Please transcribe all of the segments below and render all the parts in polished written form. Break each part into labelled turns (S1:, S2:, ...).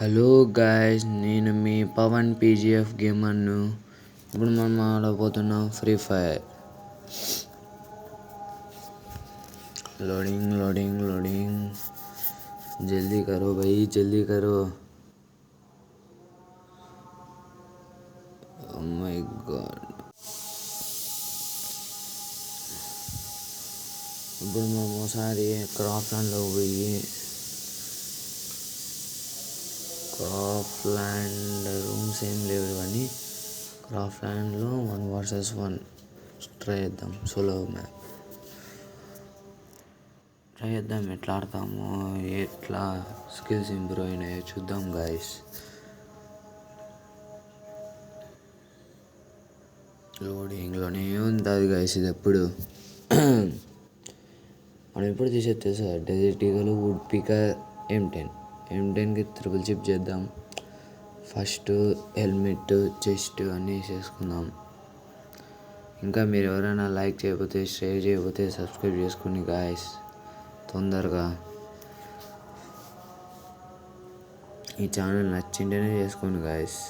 S1: Hello guys, నేను మీ Pawan PGF గేమర్ను. ఇప్పుడు మనం ఆడబోతున్నాం free fire. Loading loading loading, జల్దీ కరో భయ్, జల్దీ కరో. Oh my god. ఇప్పుడు మనం ఒకసారి క్రాఫ్ట్ ల్యాండ్లో పోయి క్రాఫ్ట్ ల్యాండ్ రూమ్స్ ఏం లేవు కానీ క్రాఫ్ట్ ల్యాండ్లో 1 vs 1 ట్రై చేద్దాం. సోలో మ్యాప్ ట్రై చేద్దాం. ఎట్లా ఆడతామో, ఎట్లా స్కిల్స్ ఇంప్రూవ్ అయినాయో చూద్దాం గాయస్. లోడింగ్లోనే ఉంటుంది గాయస్ ఇది. ఎప్పుడు మనం ఎప్పుడు తీసేది తెలుసా? డెజర్ట్ ఈగలు, వుడ్ పికర్, M10కి ట్రిపుల్ చిప్ చేద్దాం. ఫస్ట్ హెల్మెట్, చెస్ట్ అన్నీ వేసేసుకుందాం. ఇంకా మీరు ఎవరైనా లైక్ చేయకపోతే, షేర్ చేయకపోతే సబ్స్క్రైబ్ చేసుకోండి గాయస్ తొందరగా. ఈ ఛానల్ నచ్చింటేనే చేసుకోండి గాయస్.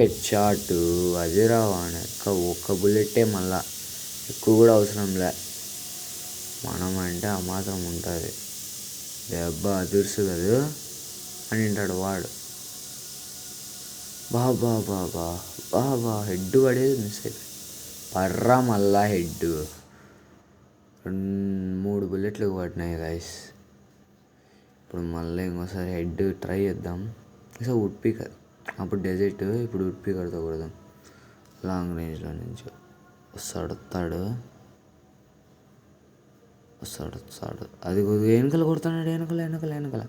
S1: హెడ్ షాట్ అది రావాణ ఒక్క బుల్లెట్టే, మళ్ళా ఎక్కువ కూడా అవసరంలే. మనం అంటే ఆ మాత్రం ఉంటుంది. దెబ్బ అదుర్సు కదా అని అంటాడు వాడు. బాబా బాబా బాబా హెడ్ పడేది మిస్ అయిపోయి మళ్ళా హెడ్. 2-3 బుల్లెట్లు పడినాయి గాయస్. ఇప్పుడు మళ్ళీ ఇంకోసారి హెడ్ ట్రై చేద్దాం. సో వుడ్ పికర్, అప్పుడు డెజర్ట్, ఇప్పుడు వుడ్ పికర్తో కొడదాం. లాంగ్ రేంజ్లో నుంచి వస్తాడు. అది వెనకల కొడుతున్నాడు. వెనకల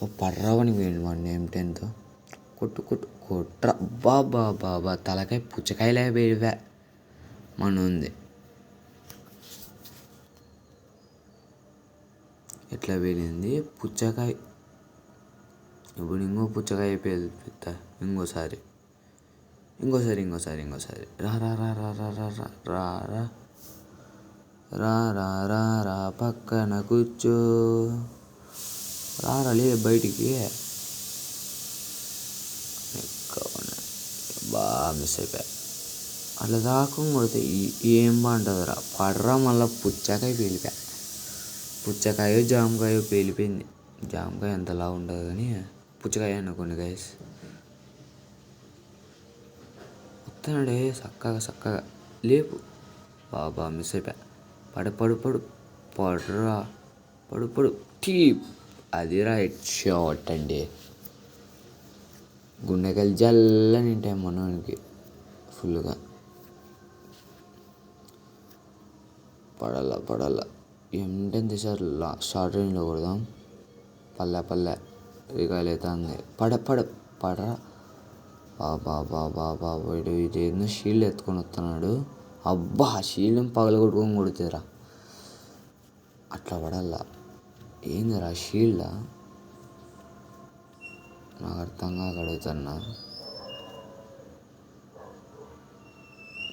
S1: ఓ పర్రావని పోయింది వాడిని M10తో. కొట్రా బాబా తలకాయ పుచ్చకాయలే వేడివే మన ఉంది. ఎట్లా వేడింది పుచ్చకాయ. ఇప్పుడు ఇంకో పుచ్చకాయ అయిపోయేది పెద్ద. ఇంకోసారి రా పక్కన కూర్చో. రాలే బయటికి. బాగా మిస్ అయిపోయా. అట్లా దాకుండా కొడితే ఏం బాగుంటుందిరా. మళ్ళీ పుచ్చకాయ పేలిపోయా. పుచ్చకాయో జామకాయో పేలిపోయింది. జామకాయ అంతలా ఉండదు కానీ పుచ్చకాయ అనుకోండి గైస్. వస్తున్నాడే చక్కగా లేపు. బాబా మిస్ అయిపోయా. పడు టీప్. అదిరా హెడ్ షాట్ అండి. గుండెకాయలు జల్లని ఉంటాయి మనోనికి ఫుల్గా. పడాల M10 తీసారు. షార్ట్ రేంజ్లో కొడదాం. పల్లె రికాయలు అవుతుంది. పడరా బాబా ఇది ఏదో షీల్డ్ ఎత్తుకొని వస్తున్నాడు. అబ్బా షీల్డ్ పగలగొట్టుకొని కొడుతురా. అట్లా పడాలా. ఏందిరా షీల్డా? నాకు అర్థంగా అడుగుతున్నా.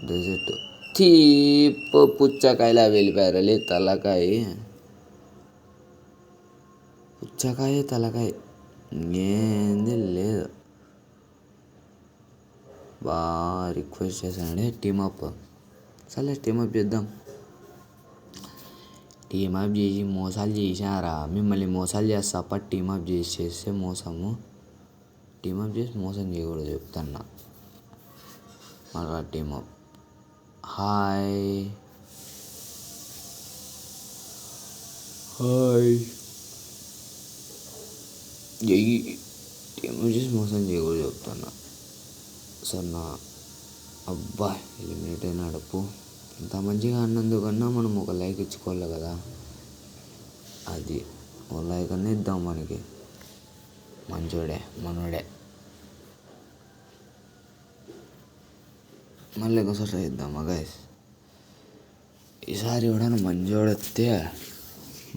S1: డెజర్ట్ తీప్ పుచ్చకాయలా వెళ్ళిపోయారు. లే తలకాయ పుచ్చకాయ తలకాయ ఏంది లేదు. బాగా రిక్వెస్ట్ చేశానండి టీమప్. సరే టీమప్ చేద్దాం. టీమప్ చేసి మోసాలు చేశారా? మిమ్మల్ని మోసాలు చేస్తా. టీమప్ చేస్తే మోసము. టీమప్ చేసి మోసం చేయకూడదు చెప్తున్నా. మళ్ళా టీమప్. హాయ్ టీమప్ చేసి మోసం చేయకూడదు చెప్తున్నా. సన్నా అబ్బా ఎలిమినేట్ అయినా అడుపు. ఇంత మంచిగా అన్నందుకన్నా మనం ఒక లైక్ ఇచ్చుకోవాలి కదా. అది ఒక లైక్ అన్నీ ఇద్దాం మనకి. మనోడే. మళ్ళీ ఒకసారి ట్రై చేద్దామా గైస్. ఈసారి కూడా మంచోడు వస్తే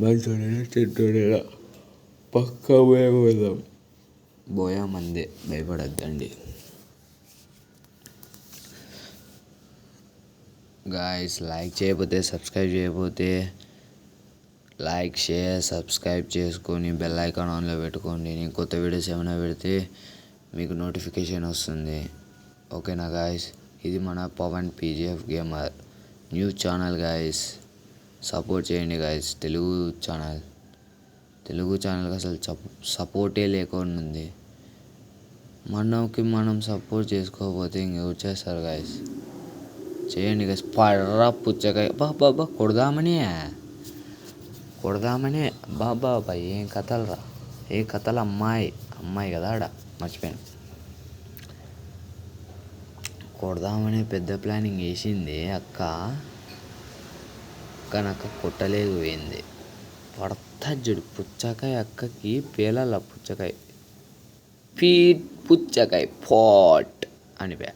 S1: మంచోడైనా చెడ్డోడైనా పక్కా పోదాం. బోయా మందే, భయపడద్దండి గాయస్. లైక్ చేయకపోతే, సబ్స్క్రైబ్ చేయకపోతే లైక్ షేర్ సబ్స్క్రైబ్ చేసుకొని బెల్ ఐకాన్ ఆన్లో పెట్టుకోండి. నేను కొత్త వీడియోస్ ఏమైనా పెడితే మీకు నోటిఫికేషన్ వస్తుంది. ఓకేనా గాయస్, ఇది మన Pavan PGF gamer new channel guys. Support చేయండి గాయస్. తెలుగు ఛానల్కి అసలు సపోర్టే లేకుండా ఉంది. మనం సపోర్ట్ చేసుకోకపోతే ఇంకెవరు చేస్తారు గాయస్. చేయండి గాయస్. పర్రా పుచ్చకాయ బాబా కొడదామనే బాబా ఏం కథలరా, ఏ కథలు. అమ్మాయి కదా ఆడ, మర్చిపోయాను. కొడదామనే పెద్ద ప్లానింగ్ వేసింది అక్క. నాకు కొట్టలేదు, పోయింది. పడతా జుడు పుచ్చకాయ అక్కకి పేలాల పుచ్చకాయ పాట్ అనిపా.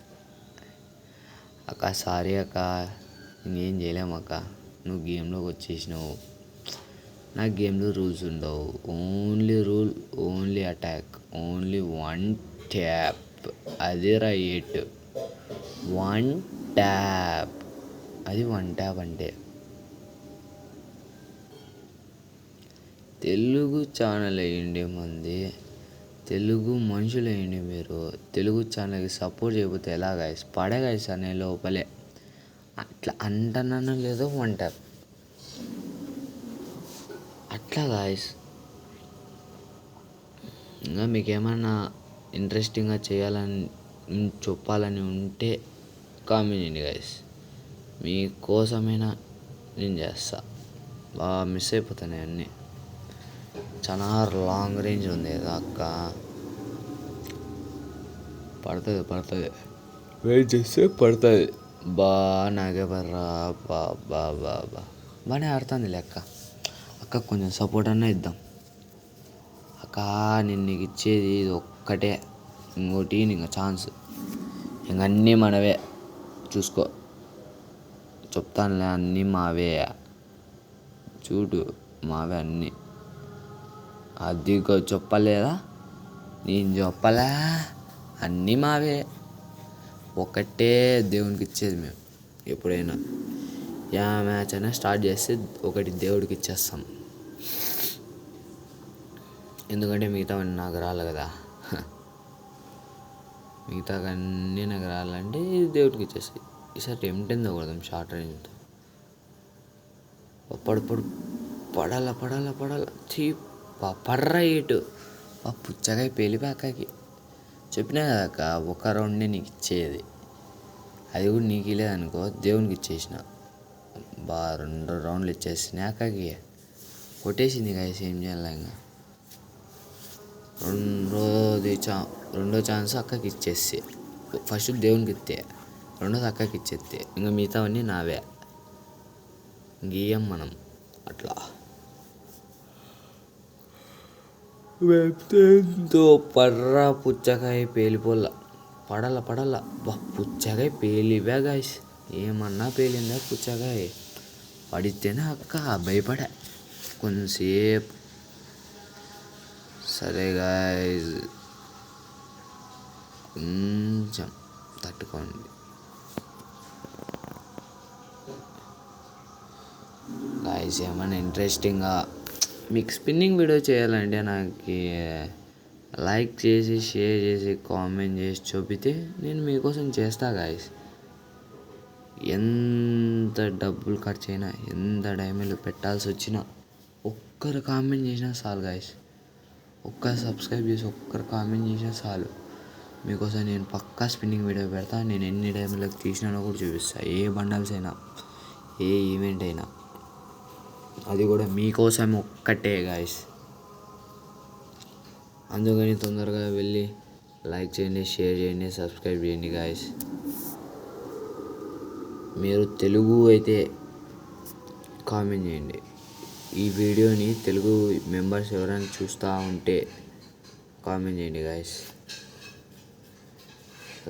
S1: అక్క సారీ అక్క, ఇంకేం చేయలేము అక్క. నువ్వు గేమ్లోకి వచ్చేసినావు. నా గేమ్లో రూల్స్ ఉండవు. Only attack, only 1 tap. అదే రైట్, 1 ట్యాప్. అది 1 ట్యాప్ అంటే. తెలుగు ఛానల్ వేయండి మంది, తెలుగు మనుషులు వేయండి మీరు. తెలుగు ఛానల్కి సపోర్ట్ చేయకపోతే ఎలా గాయస్? పడే గాయస్ అనే లోపలే అట్లా అంటున్నాను లేదో 1 ట్యాప్ అట్లా గాయస్. ఇంకా మీకేమన్నా ఇంట్రెస్టింగ్గా చేయాలని చెప్పాలని ఉంటే కామెంట్ చేయండి గాయస్. మీకోసమైనా నేను చేస్తా. బాగా మిస్ అయిపోతాయి అన్నీ. చాలా లాంగ్ రేంజ్ ఉంది కదా అక్క. పడుతుంది వెయిట్ చేస్తే పడుతుంది. నాకే బర్రా బాగానే ఆడుతుంది లెక్క. అక్క కొంచెం సపోర్ట్ అన్నా ఇద్దాం అక్క. నేను నీకు ఇచ్చేది ఇది ఒక్కటే, ఇంకోటి ఇంకా ఛాన్స్. ఇంకన్నీ మనవే, చూసుకో. చెప్తానులే, అన్నీ మావే. చూడు మావే అన్నీ. అది చెప్పలేదా? నేను చెప్పలే, అన్నీ మావే. ఒకటే దేవునికి ఇచ్చేది మేము. ఎప్పుడైనా యా మ్యాచ్ అయినా స్టార్ట్ చేస్తే ఒకటి దేవుడికి ఇచ్చేస్తాం. ఎందుకంటే మిగతావన్నీ నాకు రాలి కదా. మిగతావన్నీ నాకు రాలంటే దేవుడికి ఇచ్చేస్తాయి. ఈసారి M10 కొడదాం షార్ట్ రేంజ్తో. పడాల పర్రా ఇటు. పుచ్చకాయ పేలిపాకకి చెప్పినా కదా అక్క, ఒక రౌండ్నే నీకు ఇచ్చేది. అది కూడా నీకు ఇలేదనుకో, దేవునికి ఇచ్చేసిన. 2 రౌండ్లు ఇచ్చేసినా అక్కకి. కొట్టేసింది గాయస్, ఏం చేయాలి ఇంకా. రెండో ఛాన్స్ అక్కకి ఇచ్చేస్తే, ఫస్ట్ దేవునికి ఇస్తే, రెండోది అక్కకి ఇచ్చేస్తే ఇంకా మిగతావన్నీ నావే. ఇంకేం మనం అట్లా వెబ్తో పర్రా పుచ్చకాయ పేలిపోల. పడాల పుచ్చకాయ పేలివే గాయస్. ఏమన్నా పేలిందా పుచ్చకాయ? పడితేనే అక్క భయపడా కొంచెంసేపు. సరే గాయస్, కొంచెం తట్టుకోండి గాయస్. ఏమైనా ఇంట్రెస్టింగ్గా మీకు స్పిన్నింగ్ వీడియో చేయాలంటే నాకు లైక్ చేసి, షేర్ చేసి, కామెంట్ చేసి చూపితే నేను మీకోసం చేస్తా గాయస్. ఎంత డబ్బులు ఖర్చు అయినా, ఎంత డైమండ్లు పెట్టాల్సి వచ్చినా, ఒక్కరు కామెంట్ చేసినా చాలు గాయస్. ఒక్కరు సబ్స్క్రైబ్ చేసి ఒక్కరు కామెంట్ చేసినా చాలు. మీకోసం నేను పక్కా స్పిన్నింగ్ వీడియో పెడతా. నేను ఎన్ని డైమండ్లకు తీసినానో కూడా చూపిస్తాను. ఏ బండల్స్ అయినా, ఏ ఈవెంట్ అయినా, అది కూడా మీకోసం ఒక్కటే గాయస్. అందుకని తొందరగా వెళ్ళి లైక్ చేయండి, షేర్ చేయండి, సబ్స్క్రైబ్ చేయండి గాయస్. మీరు తెలుగు అయితే కామెంట్ చేయండి. ఈ వీడియోని తెలుగు మెంబర్స్ ఎవరైనా చూస్తూ ఉంటే కామెంట్ చేయండి గాయస్.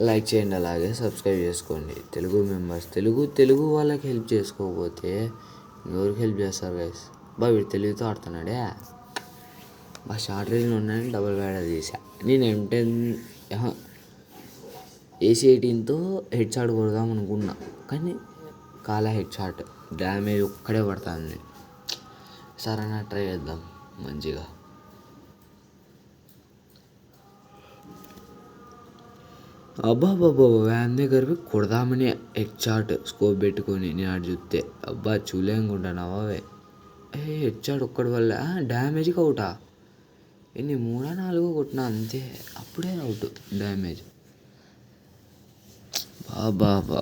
S1: లైక్ చేయండి, అలాగే సబ్స్క్రైబ్ చేసుకోండి. తెలుగు మెంబర్స్, తెలుగు వాళ్ళకి హెల్ప్ చేసుకోకపోతే ఎవరికి హెల్ప్ చేస్తారు గైస్? వీడు తెలుగుతో ఆడుతున్నాడే. షార్ట్ రేంజ్లో ఉన్నాయని డబుల్ బ్యాడర్ చేశా. నేను M10 AC-18తో హెడ్ షాట్ కొడదాం అనుకున్నా, కానీ కాలా హెడ్ షాట్. డ్యామేజ్ ఒక్కడే పడుతుంది. సరేనా ట్రై చేద్దాం మంచిగా. అబ్బాబ్బాబ్బా వ్యాన్ దగ్గరవి కొడదామని హెడ్ షాట్ స్కోప్ పెట్టుకొని నేను ఆడు చూస్తే అబ్బా చూలేనుకుంటాను అవే హెడ్ షాట్ ఒక్కడి వల్ల డ్యామేజ్కి అవుటా. ఎన్ని 3-4 కొట్టినా అంతే, అప్పుడే అవుట్ డ్యామేజ్. బాబా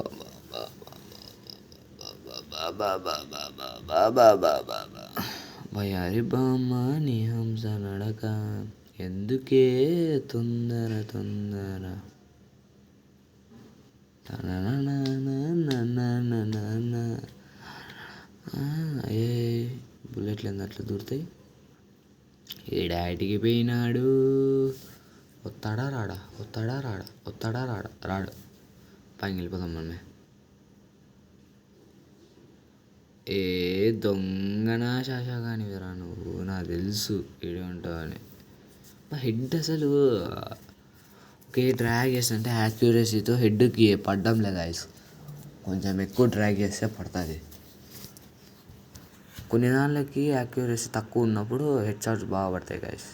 S1: భయారి బామ్మ నీ హంస నడక ఎందుకే తొందర తొందర ఏ బుల్లెట్లు అట్లా దూరుతాయి. ఏ డాటికి పోయినాడు, వస్తాడా రాడు పైకి వెళ్ళిపోదాం మనమే. ఏ దొంగనా శాషా కానీ విరా నువ్వు, నాకు తెలుసు ఇడే ఉంటావని. మా హెడ్ అసలు ఒకే డ్రాగ్ చేస్తుంటే యాక్యురసీతో హెడ్కి పడ్డం లేదు గాయ్స్. కొంచెం ఎక్కువ డ్రాగ్ చేస్తే పడుతుంది. కొన్ని దానిలకి యాక్యురసీ తక్కువ ఉన్నప్పుడు హెడ్ షాట్స్ బాగా పడతాయి గాయ్స్.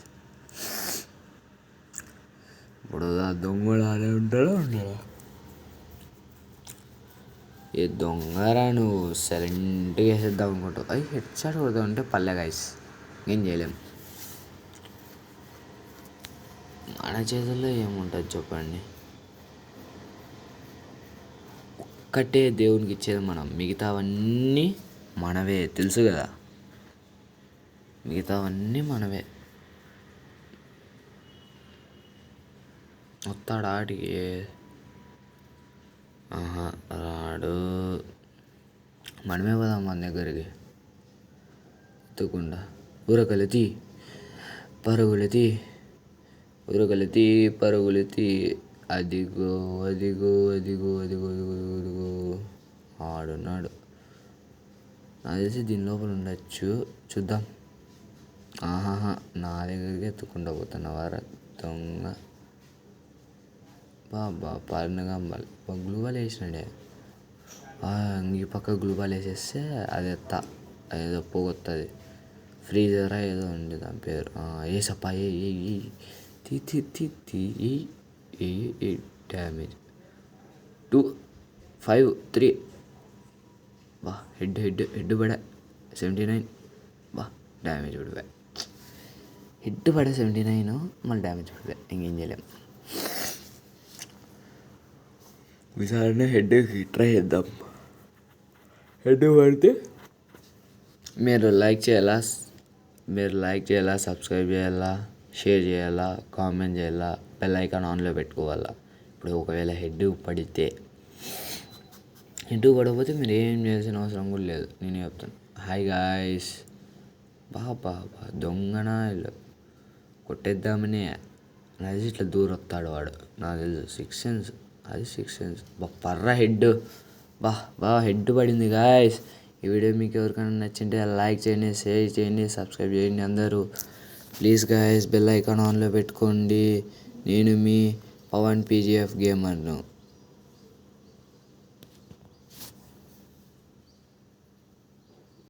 S1: ఇప్పుడు దొంగడు ఆడే ఉంటాడా. ఏ దొంగరా నువ్వు, సైలెంట్గా వేసేద్దాం అనుకుంటావు. అది హెడ్ షాట్ కొడదాం అంటే పల్లె గాయ్స్, ఏం చేయలేం. మన చేతుల్లో ఏముంటుంది చెప్పండి. ఒక్కటే దేవునికి ఇచ్చేది మనం, మిగతావన్నీ మనవే తెలుసు కదా. మిగతావన్నీ మనవే. వస్తాడు ఆడికి, రాడు. మనమే పోదాం మన దగ్గరికి ఎత్తకుండా. ఉరకలెత్తి పరుగులెత్తి పరుగులెత్తి అదిగో అదిగో అదిగో అదిగో అదిగో అదిగో ఆడున్నాడు. నాకు తెలిసి దీని లోపల ఉండొచ్చు, చూద్దాం. నా దగ్గరికి ఎత్తుకుంటూ పోతున్నావారా దొంగ. బాబా పర్నగంబాలి గ్లూవాల్ వేసినాడే. ఈ పక్క గ్లూవాల్ వేసేస్తే అది అదేదో పోగొస్తుంది. ఫ్రీజరా ఏదో ఉంది దాని పేరు. వేసప్పా ఏ డ్యామేజ్ 2 5 3 బా హెడ్ పడా 79. బా డ్యామేజ్ పడిపోయా. హెడ్ పడా 79, మళ్ళీ డ్యామేజ్ పడిపోయా. ఇంకేం చేయలేం. ఈసారి హెడ్కి ట్రై చేద్దాం. హెడ్ పడితే మీరు లైక్ చేయాలా, సబ్స్క్రైబ్ చేయాలా, షేర్ చేయాలా, కామెంట్ చేయాలా, బెల్ ఐకాన్ ఆన్లో పెట్టుకోవాలా. ఇప్పుడు ఒకవేళ హెడ్ పడకపోతే మీరు ఏం చేయాల్సిన అవసరం కూడా లేదు, నేనే చెప్తాను. Hi guys. బాబా దొంగనా ఇల్లు కొట్టేద్దామని అది ఇట్లా దూరం వస్తాడు వాడు. నాకు తెలుసు 6 సెన్స్, అది 6 సెన్స్. పర్రా హెడ్. హెడ్ పడింది గాయ్స్. ఈ వీడియో మీకు ఎవరికైనా నచ్చింటే లైక్ చేయండి, షేర్ చేయండి, సబ్స్క్రైబ్ చేయండి అందరూ ప్లీజ్ గాయ్స్. బెల్ ఐకాన్ ఆన్లో పెట్టుకోండి. నేను మీ పవన్ PGF గేమర్ను.